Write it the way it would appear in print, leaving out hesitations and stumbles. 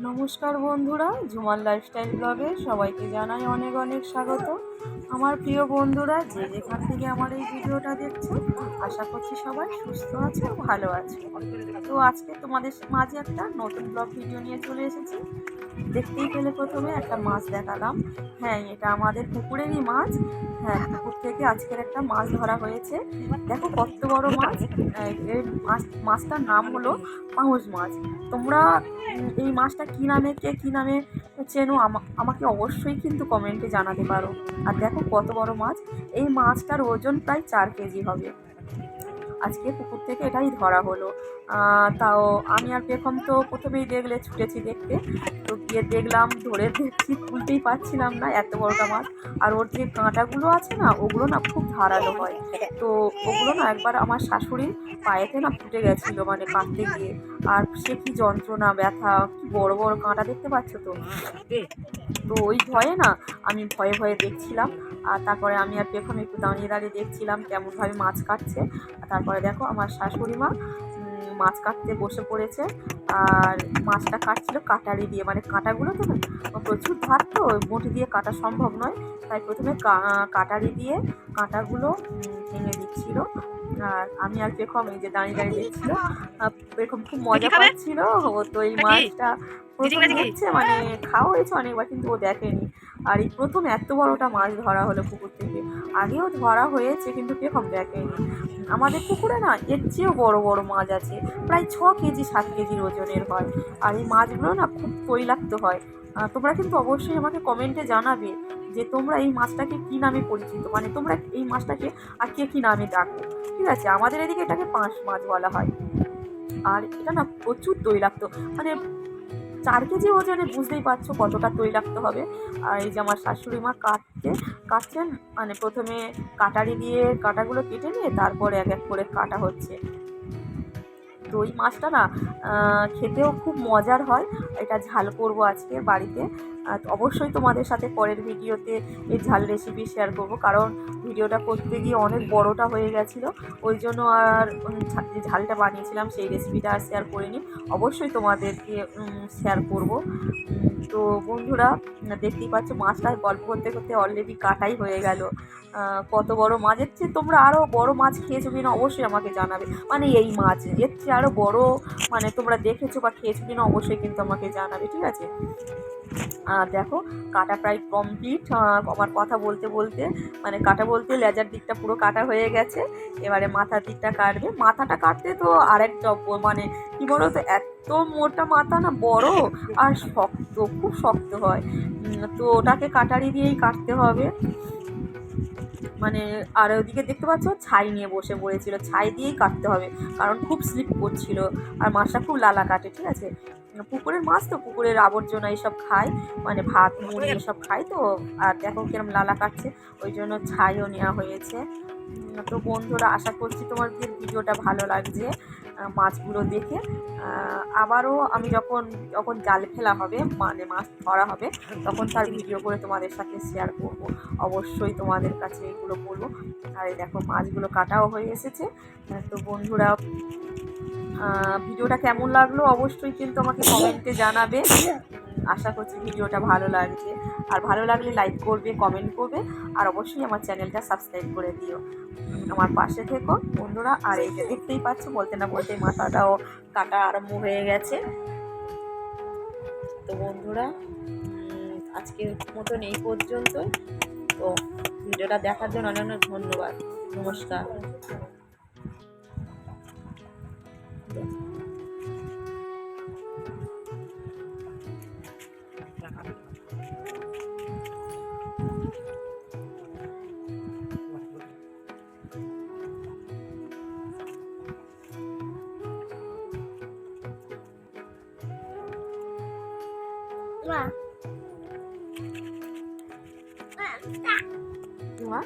নমস্কার বন্ধুরা, ঝুমার লাইফস্টাইল ব্লগে সবাইকে জানাই অনেক অনেক স্বাগত। আমার প্রিয় বন্ধুরা যে যেখান থেকে আমার এই ভিডিওটা দেখছো, আশা করছি সবাই সুস্থ আছে ও ভালো আছে। তো আজকে তোমাদের মাঝে একটা নতুন ব্লগ ভিডিও নিয়ে চলে এসেছি। দেখতেই পেলে প্রথমে একটা মাছ দেখালাম। হ্যাঁ, এটা আমাদের পুকুরেরই মাছ। হ্যাঁ, পুকুর থেকে আজকের একটা মাছ ধরা হয়েছে। দেখো কত বড় মাছ। এই মাছটার নাম হলো পাঙাশ মাছ। তোমরা এই মাছটা কী নামে, কে কী নামে চেনো, আমাকে অবশ্যই কিন্তু কমেন্টে জানাতে পারো। আর দেখো কত বড় মাছ। এই মাছটার ওজন প্রায় 4 কেজি হবে। আজকে পুকুর থেকে এটাই ধরা হলো। তাও আমি আর পেখম তো প্রথমেই দেখলে ছুটেছি দেখতে। তো গিয়ে দেখলাম, ধরে দেখছি, তুলতেই পারছিলাম না, এত বড়টা মাছ। আর ওর যে কাঁটাগুলো আছে না, ওগুলো না খুব ধারালো হয়। তো ওগুলো না একবার আমার শাশুড়ির পায়েতে না ফুটে গেছিলো, মানে কাটতে গিয়ে। আর সে কি যন্ত্রণা, ব্যথা, কি বড় বড় কাঁটা, দেখতে পাচ্ছ তো। তো ওই ভয়ে না আমি ভয়ে ভয়ে দেখছিলাম। আর তারপরে আমি আর পেখম একটু দাঁড়িয়ে দাঁড়িয়ে দেখছিলাম কেমনভাবে মাছ কাটছে। তারপরে দেখো আমার শাশুড়ি মা মাছ কাটতে বসে পড়েছে। আর মাছটা কাটছিল কাটারি দিয়ে, মানে কাঁটাগুলো তো প্রচুর ধার, তো বঁটি দিয়ে কাটা সম্ভব নয়। তাই প্রথমে কাটারি দিয়ে কাঁটাগুলো ভেঙে দিচ্ছিল। আর আমি আর পেখম এই যে দাঁড়িয়ে দাঁড়িয়ে দেখছিল। পেখম খুব মজা পাচ্ছিল। ও তো এই মাছটা প্রথম দেখছে, মানে খাওয়া হয়েছে অনেকবার কিন্তু ও দেখেনি। আর এই প্রথম এত বড়টা মাছ ধরা হলো পুকুর থেকে। আগেও ধরা হয়েছে কিন্তু পেখম দেখেনি। আমাদের পুকুরে না এর চেয়েও বড় বড় মাছ আছে, প্রায় 6 কেজি 7 কেজির ওজনের হয়। আর এই মাছগুলো না খুব তৈলাক্ত হয়। তোমরা কিন্তু অবশ্যই আমাকে কমেন্টে জানাবে যে তোমরা এই মাছটাকে কী নামে পরিচিত, মানে তোমরা এই মাছটাকে আর কে কী নামে ডাকো। ঠিক আছে, আমাদের এদিকে এটাকে পাঁশ মাছ বলা হয়। আর এটা না প্রচুর তৈলাক্ত, মানে 4 কেজি ওজনে বুঝতেই পারছো কতটা তৈলাক্ত হবে। আর এই যে আমার শাশুড়ি মা কাটছেন, মানে প্রথমে কাটারি দিয়ে কাঁটাগুলো কেটে নিয়ে তারপরে এক এক করে কাটা হচ্ছে। তো ওই মাছটা না খেতেও খুব মজার হয়। এটা ঝাল করব আজকে বাড়িতে। অবশ্যই তোমাদের সাথে পরের ভিডিওতে এই ঝাল রেসিপি শেয়ার করব, কারণ ভিডিওটা করতে গিয়ে অনেক বড়টা হয়ে গেছিলো। ওই জন্য আর যে ঝালটা বানিয়েছিলাম সেই রেসিপিটা আর শেয়ার করিনি। অবশ্যই তোমাদেরকে শেয়ার করব। তো বন্ধুরা, দেখতেই পাচ্ছ মাছটা গল্প করতে করতে অলরেডি কাটাই হয়ে গেল। কত বড় মাছ, এর চেয়ে তোমরা আরও বড় মাছ খেয়েছো কিনা অবশ্যই আমাকে জানাবে। মানে এই মাছ এর চেয়ে আরও বড়, মানে তোমরা দেখেছো বা খেয়েছো কিনা অবশ্যই কিন্তু আমাকে জানাবে, ঠিক আছে। দেখো কাটা প্রায় কমপ্লিট। আমার কথা বলতে বলতে, মানে কাটা বলতে লেজার দিকটা পুরো কাটা হয়ে গেছে। এবারে মাথার দিকটা কাটবে। মাথাটা কাটতে তো আরেকটা, মানে কী বলো তো, এত মোটা মাথা না, বড় আর শক্ত, খুব শক্ত হয়। তো ওটাকে কাটারি দিয়েই কাটতে হবে। মানে আর ওইদিকে দেখতে পাচ্ছ ছাই নিয়ে বসে পড়েছিল, ছাই দিয়েই কাটতে হবে, কারণ খুব স্লিপ করছিল। আর মাছটা খুব লালা কাটে, ঠিক আছে। পুকুরের মাছ তো, পুকুরের আবর্জনা এইসব খায়, মানে ভাত মুড়ি এসব খায় তো। আর দেখো কিরম লালা কাটছে, ওই জন্য ছাইও নেওয়া হয়েছে। তো বন্ধুরা, আশা করছি তোমাদের ভিডিওটা ভালো লাগছে মাছগুলো দেখে। আবারও আমি যখন যখন জাল ফেলা হবে, মানে মাছ ধরা হবে, তখন তার ভিডিও করে তোমাদের সাথে শেয়ার করব। অবশ্যই তোমাদের কাছে এগুলো বলবো। আর এই দেখো মাছগুলো কাটাও হয়ে এসেছে। তো বন্ধুরা, ভিডিওটা কেমন লাগলো অবশ্যই কিন্তু আমাকে কমেন্টে জানাবে। আশা করছি ভিডিওটা ভালো লাগছে। আর ভালো লাগলে লাইক করবে, কমেন্ট করবে, আর অবশ্যই আমার চ্যানেলটা সাবস্ক্রাইব করে দিও। আমার পাশে থেকো বন্ধুরা। আর এই যে দেখতেই পাচ্ছ, বলতে না বলতেই মাথাটাও কাটা আরম্ভ হয়ে গেছে। তো বন্ধুরা, আজকের মতন এই পর্যন্তই। তো ভিডিওটা দেখার জন্য অনেক অনেক ধন্যবাদ। নমস্কার। মা